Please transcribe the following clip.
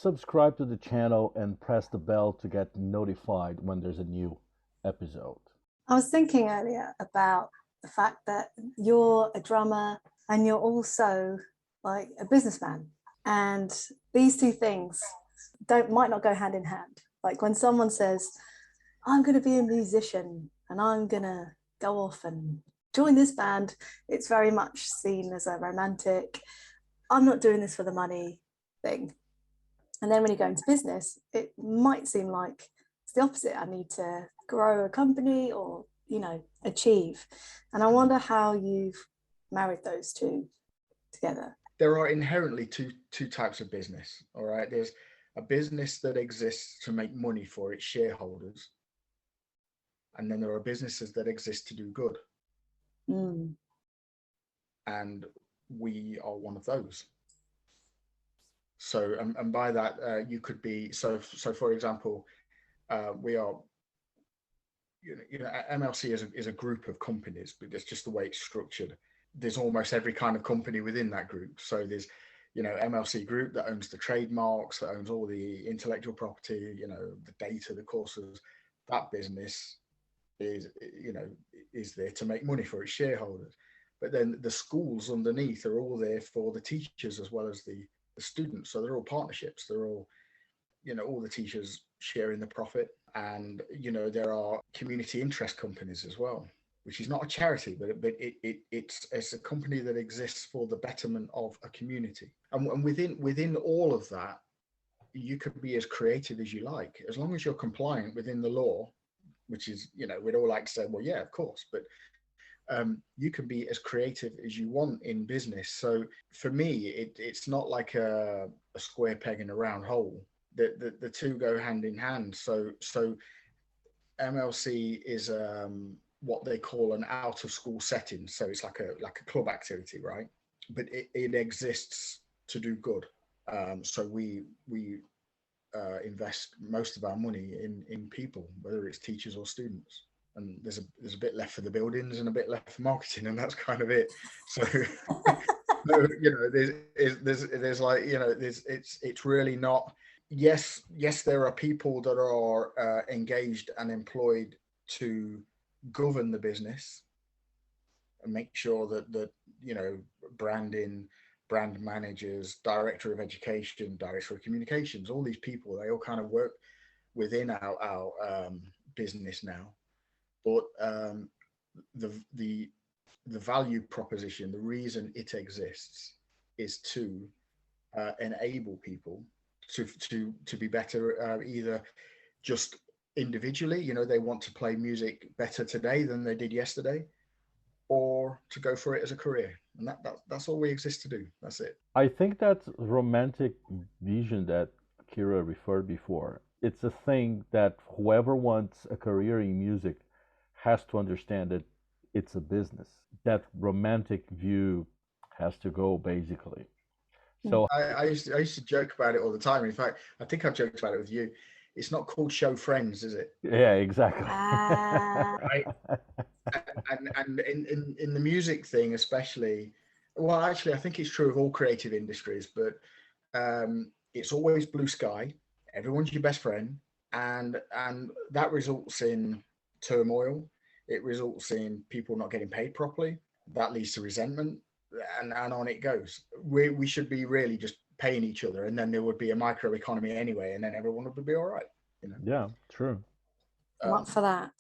subscribe to the channel and press the bell to get notified when there's a new episode. I was thinking earlier about the fact that you're a drummer and you're also like a businessman. And these two things might not go hand in hand. Like when someone says, I'm going to be a musician and I'm going to go off and join this band, it's very much seen as a romantic, I'm not doing this for the money thing. And then when you go into business, it might seem like it's the opposite. I need to grow a company or, achieve. And I wonder how you've married those two together. There are inherently two types of business. All right. There's a business that exists to make money for its shareholders. And then there are businesses that exist to do good. Mm. And we are one of those. So, and by that, you could be, so for example, we are, MLC is a group of companies, but that's just the way it's structured. There's almost every kind of company within that group. So there's, MLC group that owns the trademarks, that owns all the intellectual property, the data, the courses. That business is there to make money for its shareholders. But then the schools underneath are all there for the teachers as well as the students. So they're all partnerships. They're all, all the teachers sharing the profit. And, there are community interest companies as well, which is not a charity, but it's a company that exists for the betterment of a community. And within all of that, you could be as creative as you like, as long as you're compliant within the law, which is, we'd all like to say, well, yeah, of course, but you can be as creative as you want in business. So for me, it's not like a square peg in a round hole. The two go hand in hand. So MLC is what they call an out of school setting. So it's like a club activity, right? But it exists to do good. So we invest most of our money in people, whether it's teachers or students. And there's a bit left for the buildings and a bit left for marketing, and that's kind of it. So there's like, it's really not. Yes, there are people that are engaged and employed to govern the business and make sure that branding, brand managers, director of education, director of communications, all these people, they all kind of work within our business now. But the value proposition, the reason it exists, is to enable people to be better, either just individually, they want to play music better today than they did yesterday, or to go for it as a career. And that's all we exist to do. That's it. I think that romantic vision that Kira referred before, it's a thing that whoever wants a career in music has to understand that it's a business. That romantic view has to go, basically. So I used to joke about it all the time. In fact, I think I've joked about it with you. It's not called show friends, is it? Yeah, exactly. Right. And in the music thing, especially, well, actually, I think it's true of all creative industries, but it's always blue sky. Everyone's your best friend, and that results in turmoil. It results in people not getting paid properly. That leads to resentment. And on it goes. We should be really just paying each other, and then there would be a micro economy anyway, and then everyone would be all right. Yeah, true. I'm up for that.